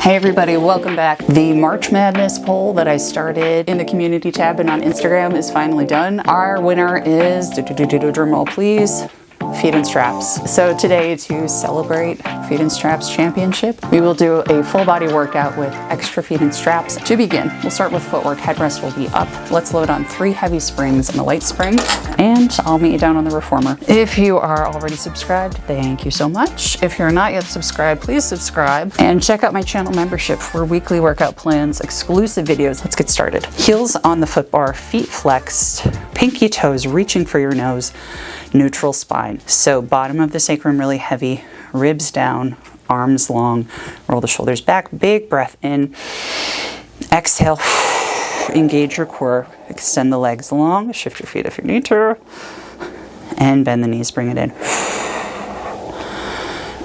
Hey everybody, welcome back. The March Madness poll that I started in the community tab and on Instagram is finally done. Our winner is, drum roll please, Feet and Straps. So today, to celebrate Feet and Straps Championship, we will do a full body workout with extra feet and straps. To begin, we'll start with footwork. Headrest will be up. Let's load on 3 heavy springs and a light spring, and I'll meet you down on the reformer. If you are already subscribed, thank you so much. If you're not yet subscribed, please subscribe and check out my channel membership for weekly workout plans, exclusive videos. Let's get started. Heels on the foot bar, feet flexed, pinky toes reaching for your nose, neutral spine. So bottom of the sacrum really heavy, ribs down, arms long, roll the shoulders back, big breath in, exhale, engage your core, extend the legs long, shift your feet if you need to, and bend the knees, bring it in,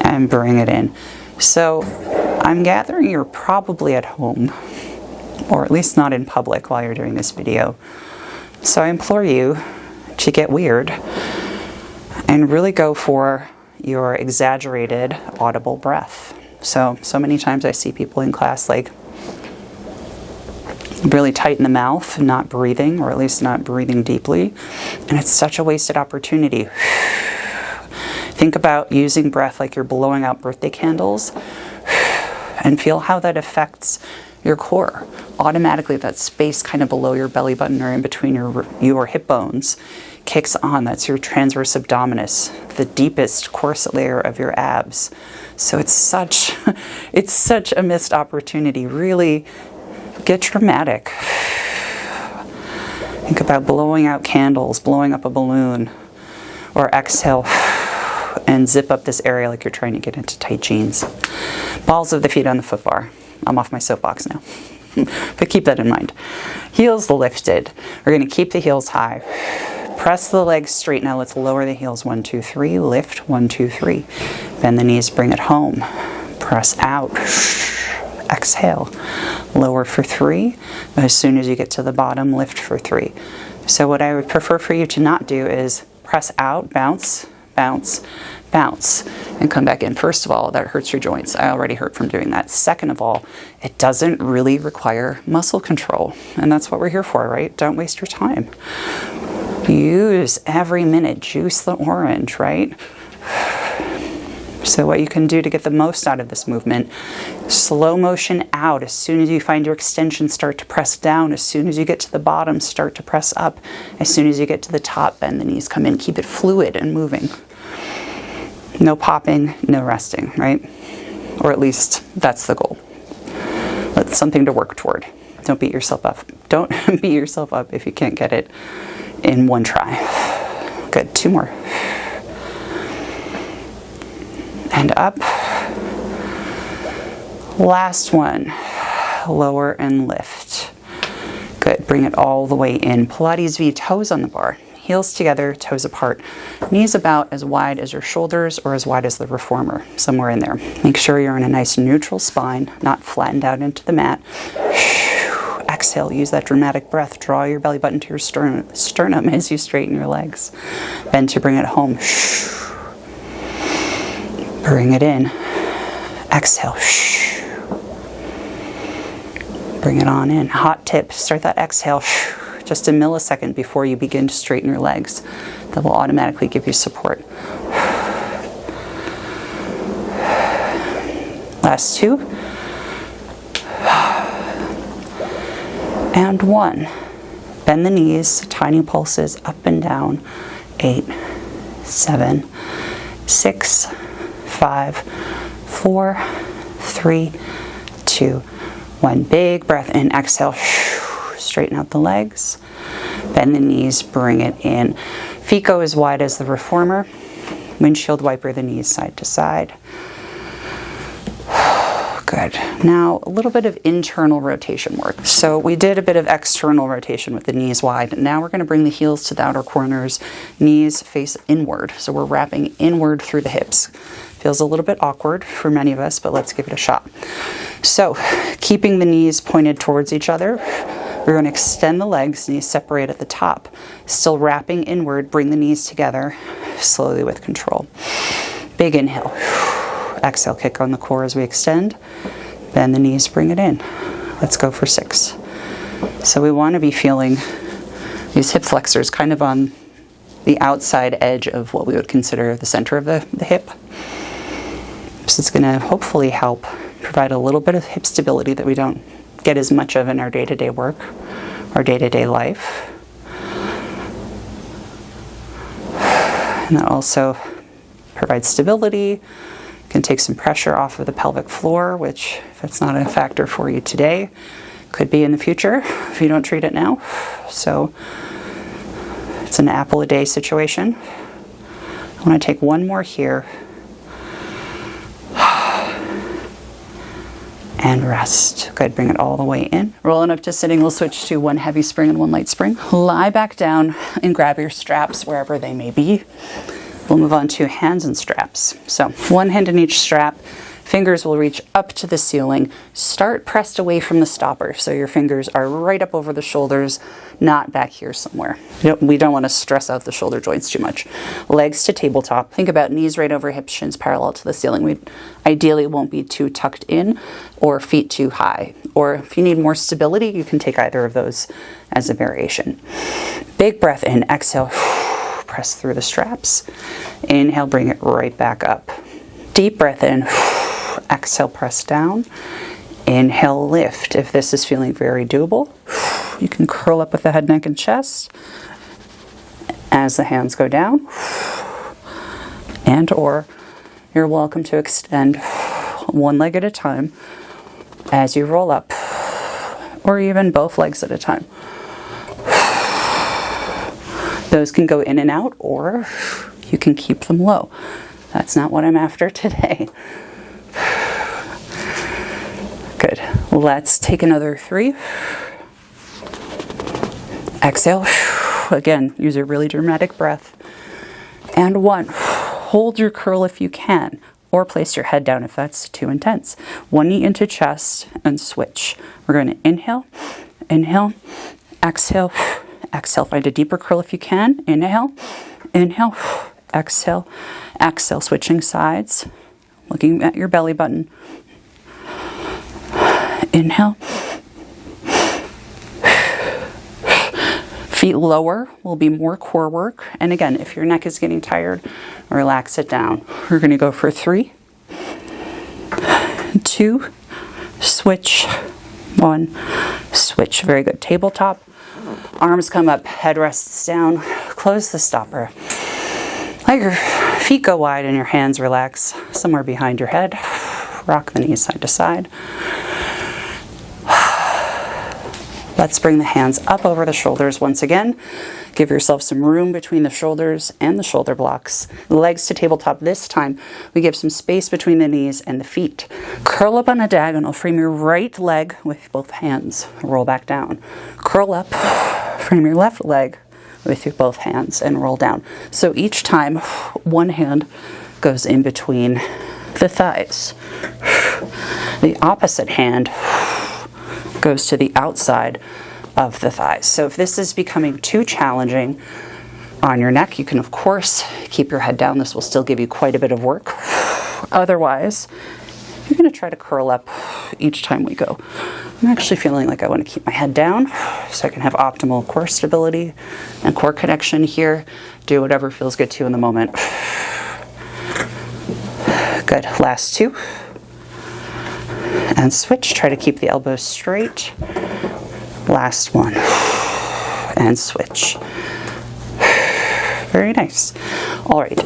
and bring it in. So I'm gathering you're probably at home, or at least not in public while you're doing this video. So I implore you to get weird and really go for your exaggerated audible breath. So many times I see people in class like really tight in the mouth, not breathing, or at least not breathing deeply. And it's such a wasted opportunity. Think about using breath like you're blowing out birthday candles and feel how that affects your core. Automatically, that space kind of below your belly button or in between your hip bones kicks on. That's your transverse abdominis, the deepest corset layer of your abs. So it's such a missed opportunity. Really get dramatic. Think about blowing out candles, blowing up a balloon, or exhale and zip up this area like you're trying to get into tight jeans. Balls of the feet on the foot bar. I'm off my soapbox now. But keep that in mind. Heels lifted. We're going to keep the heels high. Press the legs straight. Now let's lower the heels. 1, 2, 3. Lift. 1, 2, 3. Bend the knees. Bring it home. Press out. Exhale. Lower for 3. As soon as you get to the bottom, lift for 3. So what I would prefer for you to not do is press out, bounce, bounce, bounce, and come back in. First of all, that hurts your joints. I already hurt from doing that. Second of all, it doesn't really require muscle control. And that's what we're here for, right? Don't waste your time. Use every minute. Juice the orange, right? So what you can do to get the most out of this movement, slow motion out. As soon as you find your extension, start to press down. As soon as you get to the bottom, start to press up. As soon as you get to the top, bend the knees, come in. Keep it fluid and moving. No popping, no resting, right? Or at least that's the goal. That's something to work toward. Don't beat yourself up. Don't beat yourself up if you can't get it in one try. Good, 2 more. And up. Last one. Lower and lift. Good, bring it all the way in. Pilates V, toes on the bar. Heels together, toes apart. Knees about as wide as your shoulders or as wide as the reformer, somewhere in there. Make sure you're in a nice neutral spine, not flattened out into the mat. Exhale, use that dramatic breath. Draw your belly button to your sternum as you straighten your legs. Bend to bring it home. Bring it in. Exhale. Bring it on in. Hot tip, start that exhale just a millisecond before you begin to straighten your legs. That will automatically give you support. Last 2. And 1. Bend the knees, tiny pulses up and down. 8, 7, 6, 5, 4, 3, 2, 1. Big breath in, exhale. Straighten out the legs. Bend the knees, bring it in. Feet go as wide as the reformer. Windshield wiper the knees side to side. Good. Now, a little bit of internal rotation work. So we did a bit of external rotation with the knees wide. Now we're going to bring the heels to the outer corners. Knees face inward. So we're wrapping inward through the hips. Feels a little bit awkward for many of us, but let's give it a shot. So, keeping the knees pointed towards each other, we're going to extend the legs, knees separate at the top. Still wrapping inward, bring the knees together, slowly with control. Big inhale. Exhale, kick on the core as we extend. Bend the knees, bring it in. Let's go for 6. So we want to be feeling these hip flexors kind of on the outside edge of what we would consider the center of the hip. So it's going to hopefully help provide a little bit of hip stability that we don't get as much of in our day-to-day work, our day-to-day life. And that also provides stability, can take some pressure off of the pelvic floor, which if it's not a factor for you today, could be in the future if you don't treat it now. So it's an apple a day situation. I want to take one more here. And rest. Good, bring it all the way in. Rolling up to sitting, we'll switch to one heavy spring and one light spring. Lie back down and grab your straps wherever they may be. We'll move on to hands and straps. So one hand in each strap. Fingers will reach up to the ceiling. Start pressed away from the stopper. So your fingers are right up over the shoulders, not back here somewhere. We don't want to stress out the shoulder joints too much. Legs to tabletop. Think about knees right over hips, shins parallel to the ceiling. We ideally won't be too tucked in or feet too high. Or if you need more stability, you can take either of those as a variation. Big breath in, exhale, press through the straps. Inhale, bring it right back up. Deep breath in. Exhale, press down. Inhale, lift. If this is feeling very doable, you can curl up with the head, neck, and chest as the hands go down. And or you're welcome to extend one leg at a time as you roll up, or even both legs at a time. Those can go in and out, or you can keep them low. That's not what I'm after today. Good. Let's take another 3. Exhale. Again, use a really dramatic breath. And 1. Hold your curl if you can, or place your head down if that's too intense. One knee into chest and switch. We're going to inhale, inhale, exhale, exhale. Find a deeper curl if you can. Inhale, inhale, exhale, exhale. Switching sides, looking at your belly button. Inhale. Feet lower will be more core work. And again, if your neck is getting tired, relax it down. We're going to go for 3, 2, switch, 1, switch. Very good. Tabletop. Arms come up, head rests down. Close the stopper. Let your feet go wide and your hands relax somewhere behind your head. Rock the knees side to side. Let's bring the hands up over the shoulders once again. Give yourself some room between the shoulders and the shoulder blocks. Legs to tabletop this time. We give some space between the knees and the feet. Curl up on a diagonal. Frame your right leg with both hands. Roll back down. Curl up. Frame your left leg with your both hands and roll down. So each time, one hand goes in between the thighs. The opposite hand goes to the outside of the thighs. So if this is becoming too challenging on your neck, you can of course keep your head down. This will still give you quite a bit of work. Otherwise, you're going to try to curl up each time we go. I'm actually feeling like I want to keep my head down so I can have optimal core stability and core connection here. Do whatever feels good to you in the moment. Good. Last 2. And switch. Try to keep the elbows straight. Last 1. And switch. Very nice. All right.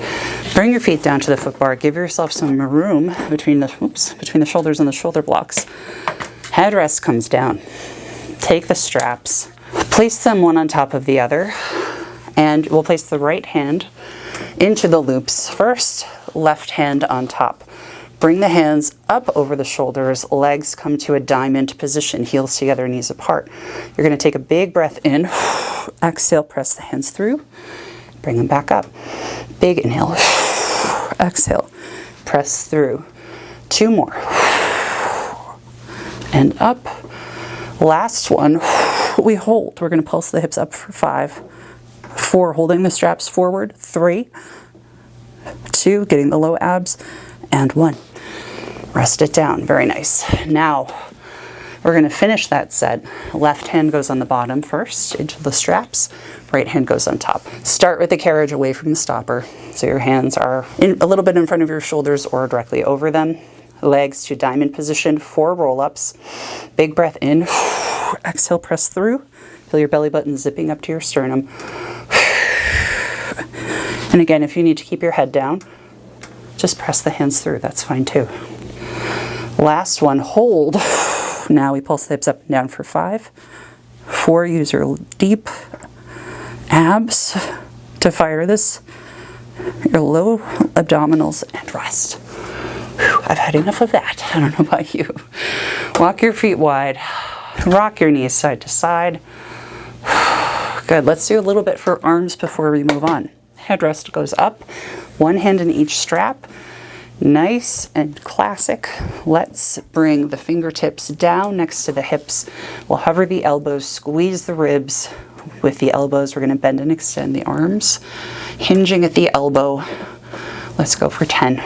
Bring your feet down to the foot bar. Give yourself some room between the shoulders and the shoulder blocks. Headrest comes down. Take the straps. Place them one on top of the other. And we'll place the right hand into the loops first. Left hand on top. Bring the hands up over the shoulders, legs come to a diamond position, heels together, knees apart. You're going to take a big breath in, exhale, press the hands through, bring them back up. Big inhale, exhale, press through. 2 more. And up. Last one, we hold. We're going to pulse the hips up for 5, 4, holding the straps forward, 3, 2, getting the low abs, and 1. Rest it down. Very nice. Now, we're going to finish that set. Left hand goes on the bottom first into the straps. Right hand goes on top. Start with the carriage away from the stopper. So your hands are a little bit in front of your shoulders or directly over them. Legs to diamond position, 4 roll-ups. Big breath in. Exhale, press through. Feel your belly button zipping up to your sternum. And again, if you need to keep your head down, just press the hands through. That's fine too. Last one, hold. Now we pulse the hips up and down for 5. 4, use your deep abs to fire this. Your low abdominals and rest. I've had enough of that. I don't know about you. Walk your feet wide. Rock your knees side to side. Good. Let's do a little bit for arms before we move on. Headrest goes up. One hand in each strap. Nice and classic. Let's bring the fingertips down next to the hips. We'll hover the elbows, squeeze the ribs. With the elbows, we're going to bend and extend the arms. Hinging at the elbow. Let's go for 10.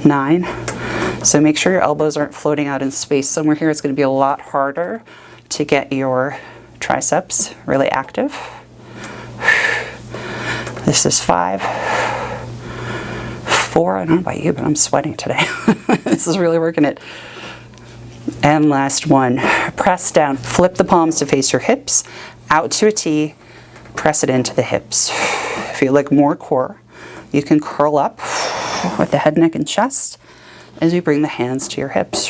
9. So make sure your elbows aren't floating out in space somewhere here. It's going to be a lot harder to get your triceps really active. This is 5. 4. I don't know about you, but I'm sweating today. This is really working it. And last one. Press down. Flip the palms to face your hips. Out to a T. Press it into the hips. If you like more core, you can curl up with the head, neck, and chest as you bring the hands to your hips.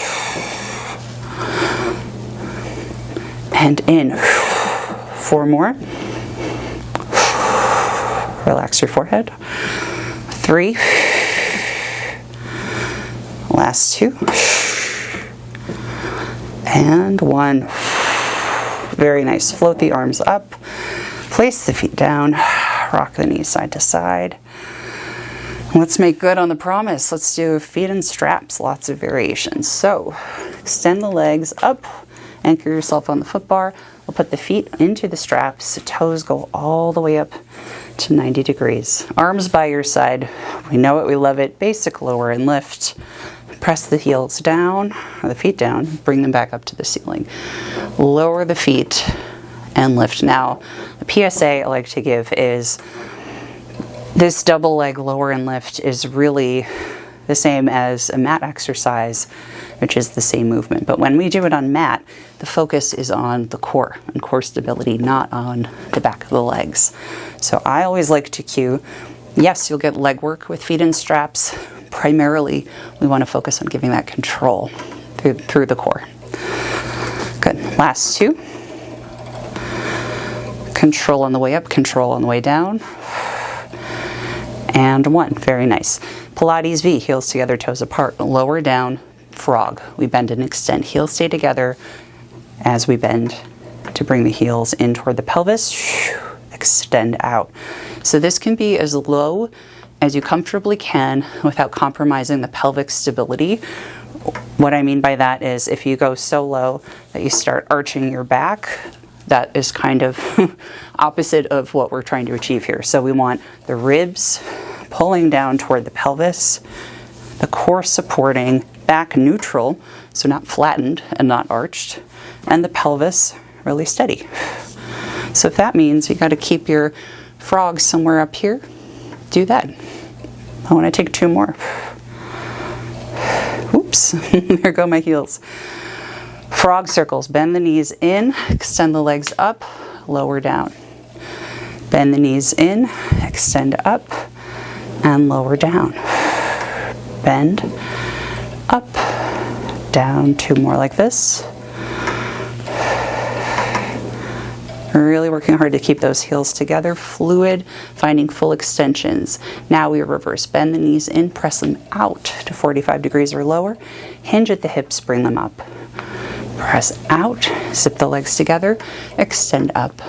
And in. 4 more. Relax your forehead. 3. Last 2. And 1. Very nice. Float the arms up. Place the feet down. Rock the knees side to side. Let's make good on the promise. Let's do feet and straps, lots of variations. So extend the legs up, anchor yourself on the foot bar. We'll put the feet into the straps. The toes go all the way up to 90 degrees. Arms by your side. We know it, we love it. Basic lower and lift. Press the heels down, or the feet down, bring them back up to the ceiling. Lower the feet and lift. Now, the PSA I like to give is this double leg lower and lift is really the same as a mat exercise, which is the same movement. But when we do it on mat, the focus is on the core and core stability, not on the back of the legs. So I always like to cue, yes, you'll get leg work with feet and straps. Primarily, we want to focus on giving that control through the core. Good. Last 2. Control on the way up, control on the way down. And 1. Very nice. Pilates V, heels together, toes apart. Lower down, frog. We bend and extend. Heels stay together as we bend to bring the heels in toward the pelvis. Extend out. So this can be as low as you comfortably can without compromising the pelvic stability. What I mean by that is if you go so low that you start arching your back, that is kind of opposite of what we're trying to achieve here. So we want the ribs pulling down toward the pelvis, the core supporting, back neutral, so not flattened and not arched, and the pelvis really steady. So if that means you got to keep your frog somewhere up here, do that. I want to take 2 more. Oops, there go my heels. Frog circles, bend the knees in, extend the legs up, lower down. Bend the knees in, extend up, and lower down. Bend, up, down. 2 more like this. Really working hard to keep those heels together, fluid, finding full extensions. Now we reverse, bend the knees in, press them out to 45 degrees or lower. Hinge at the hips, bring them up. Press out, zip the legs together, extend up,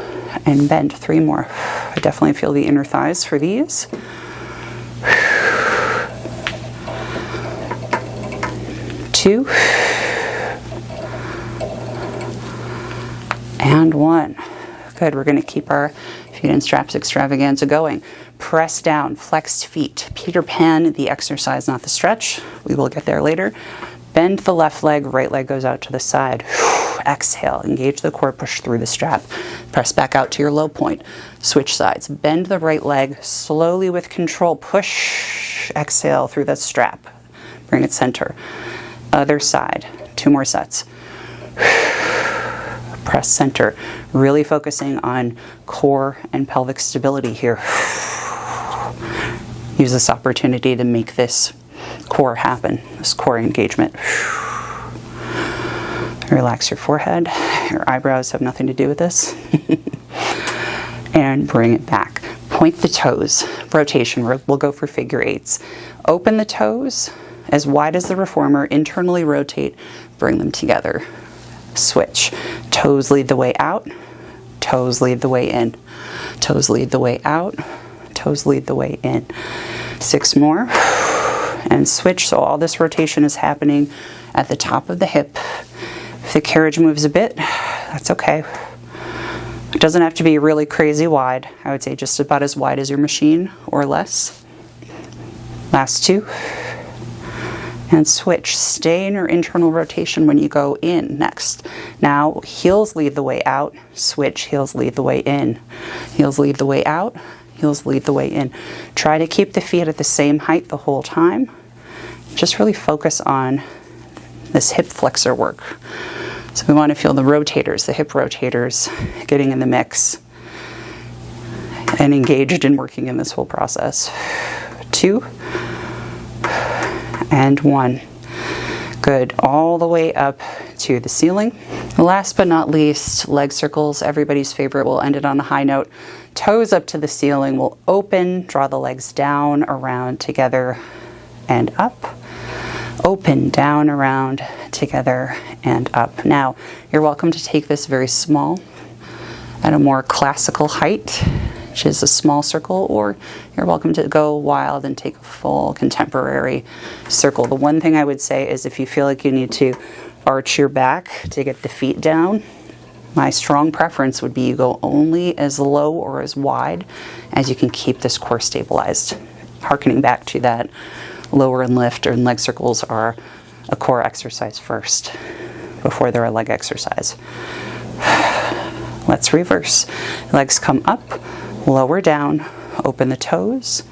and bend. 3 more. I definitely feel the inner thighs for these. 2. And 1. Good, we're going to keep our feet and straps extravaganza going. press down, flexed feet. Peter Pan, the exercise, not the stretch. We will get there later. Bend the left leg, right leg goes out to the side. Exhale, engage the core, push through the strap. Press back out to your low point. Switch sides. Bend the right leg slowly with control. Push, exhale through that strap. Bring it center. Other side. 2 more sets. Press center. Really focusing on core and pelvic stability here. Use this opportunity to make this core happen, this core engagement. Relax your forehead. Your eyebrows have nothing to do with this. And bring it back. Point the toes. Rotation. We'll go for figure 8s. Open the toes as wide as the reformer. Internally rotate. Bring them together. Switch. Toes lead the way out. Toes lead the way in. Toes lead the way out. Toes lead the way in. 6 more. And switch. So all this rotation is happening at the top of the hip. If the carriage moves a bit, that's okay. It doesn't have to be really crazy wide. I would say just about as wide as your machine or less. Last 2. And switch. Stay in your internal rotation when you go in next. Now heels lead the way out. Switch. Heels lead the way in. Heels lead the way out. Heels lead the way in. Try to keep the feet at the same height the whole time. Just really focus on this hip flexor work. So we want to feel the rotators, the hip rotators, getting in the mix and engaged in working in this whole process. 2 and 1. Good. All the way up to the ceiling. Last but not least, leg circles. Everybody's favorite. We'll end it on a high note. Toes up to the ceiling. We'll open, draw the legs down, around, together, and up. Open, down, around, together, and up. Now, you're welcome to take this very small at a more classical height, which is a small circle, or you're welcome to go wild and take a full contemporary circle. The one thing I would say is if you feel like you need to arch your back to get the feet down, my strong preference would be you go only as low or as wide as you can keep this core stabilized. Harkening back to that lower and lift and leg circles are a core exercise first before they're a leg exercise. Let's reverse. Legs come up, lower down, open the toes,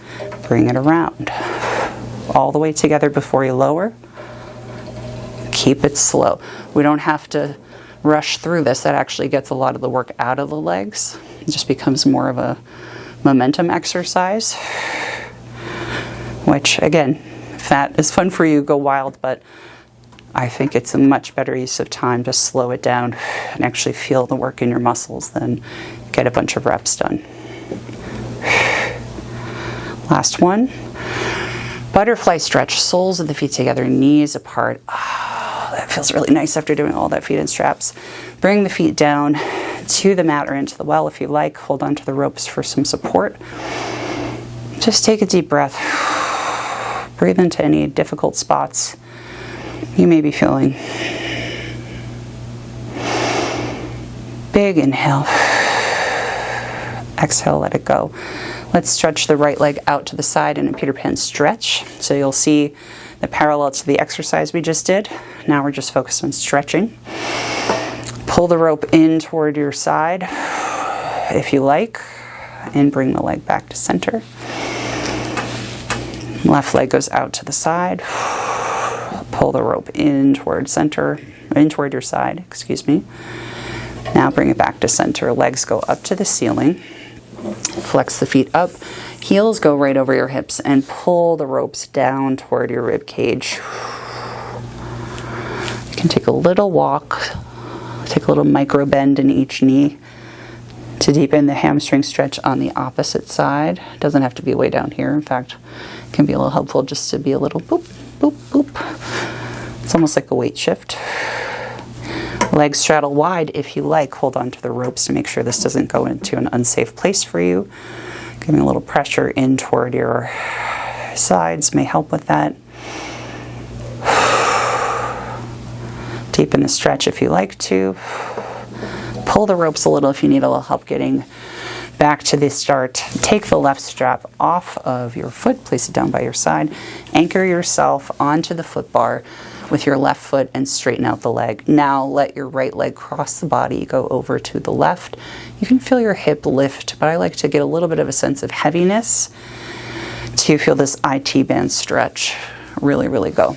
bring it around. All the way together before you lower. Keep it slow. We don't have to rush through this. That actually gets a lot of the work out of the legs. It just becomes more of a momentum exercise, which again, if that is fun for you, go wild, but I think it's a much better use of time to slow it down and actually feel the work in your muscles than get a bunch of reps done. Last one. Butterfly stretch, soles of the feet together, knees apart. Oh, that feels really nice after doing all that feet in straps. Bring the feet down to the mat or into the well if you like. Hold on to the ropes for some support. Just take a deep breath. Breathe into any difficult spots you may be feeling. Big inhale. Exhale, let it go. Let's stretch the right leg out to the side in a Peter Pan stretch. So you'll see the parallel to the exercise we just did. Now we're just focused on stretching. Pull the rope in toward your side if you like, and bring the leg back to center. Left leg goes out to the side. Pull the rope in toward center, in toward your side, excuse me. Now bring it back to center. Legs go up to the ceiling. Flex the feet up. Heels go right over your hips and pull the ropes down toward your rib cage. You can take a little walk, take a little micro bend in each knee to deepen the hamstring stretch on the opposite side. It doesn't have to be way down here. In fact, it can be a little helpful just to be a little boop, boop, boop. It's almost like a weight shift. Legs straddle wide if you like. Hold on to the ropes to make sure this doesn't go into an unsafe place for you. Giving a little pressure in toward your sides may help with that. Deepen the stretch if you like to. Pull the ropes a little if you need a little help getting Back to the start. Take the left strap off of your foot, place it down by your side, anchor yourself onto the foot bar with your left foot and straighten out the leg. Now let your right leg cross the body, go over to the left. You can feel your hip lift, but I like to get a little bit of a sense of heaviness to feel this IT band stretch really, really go.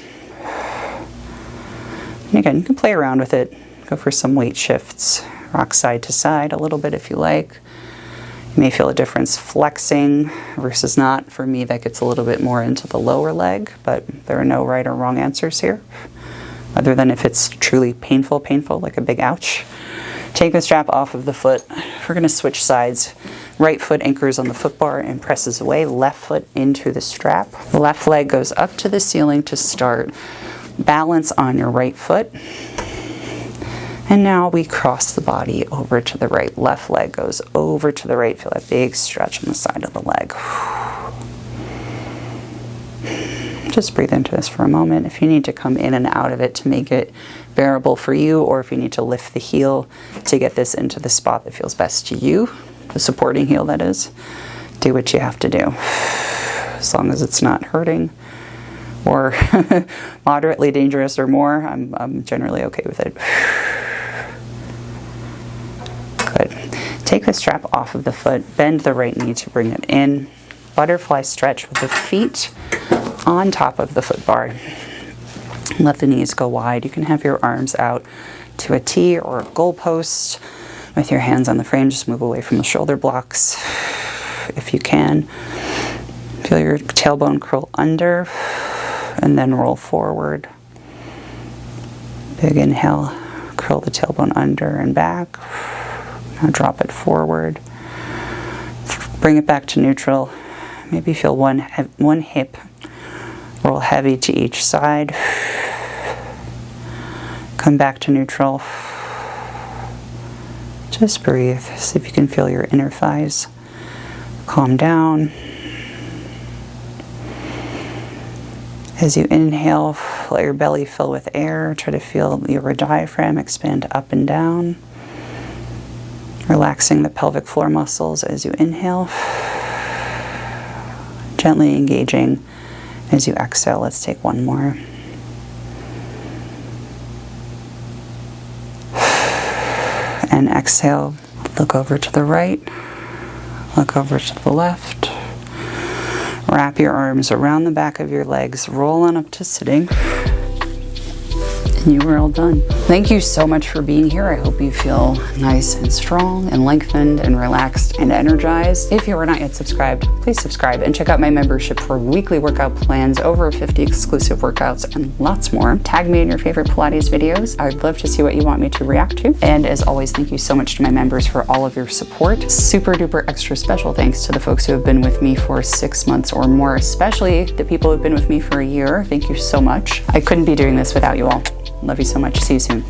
And again, you can play around with it. Go for some weight shifts. Rock side to side a little bit if you like. You may feel a difference flexing versus not. For me, that gets a little bit more into the lower leg, but there are no right or wrong answers here, other than if it's truly painful, like a big ouch. Take the strap off of the foot. We're going to switch sides. Right foot anchors on the foot bar and presses away. Left foot into the strap. Left leg goes up to the ceiling to start. Balance on your right foot. And now we cross the body over to the right. Left leg goes over to the right. Feel that big stretch on the side of the leg. Just breathe into this for a moment. If you need to come in and out of it to make it bearable for you, or if you need to lift the heel to get this into the spot that feels best to you, the supporting heel that is, do what you have to do. As long as it's not hurting or moderately dangerous or more, I'm generally okay with it. Good. Take the strap off of the foot, bend the right knee to bring it in. Butterfly stretch with the feet on top of the foot bar. Let the knees go wide. You can have your arms out to a T or a goalpost. With your hands on the frame, just move away from the shoulder blocks if you can. Feel your tailbone curl under and then roll forward. Big inhale, curl the tailbone under and back. Now drop it forward. Bring it back to neutral. Maybe feel one hip roll heavy to each side. Come back to neutral. Just breathe. See if you can feel your inner thighs calm down. As you inhale, let your belly fill with air. Try to feel your diaphragm expand up and down. Relaxing the pelvic floor muscles as you inhale. Gently engaging as you exhale. Let's take one more. And exhale, look over to the right, look over to the left. Wrap your arms around the back of your legs, roll on up to sitting. And you are all done. Thank you so much for being here. I hope you feel nice and strong and lengthened and relaxed and energized. If you are not yet subscribed, please subscribe and check out my membership for weekly workout plans, over 50 exclusive workouts, and lots more. Tag me in your favorite Pilates videos. I would love to see what you want me to react to. And as always, thank you so much to my members for all of your support. Super duper extra special thanks to the folks who have been with me for 6 months or more, especially the people who have been with me for a year. Thank you so much. I couldn't be doing this without you all. Love you so much. See you soon.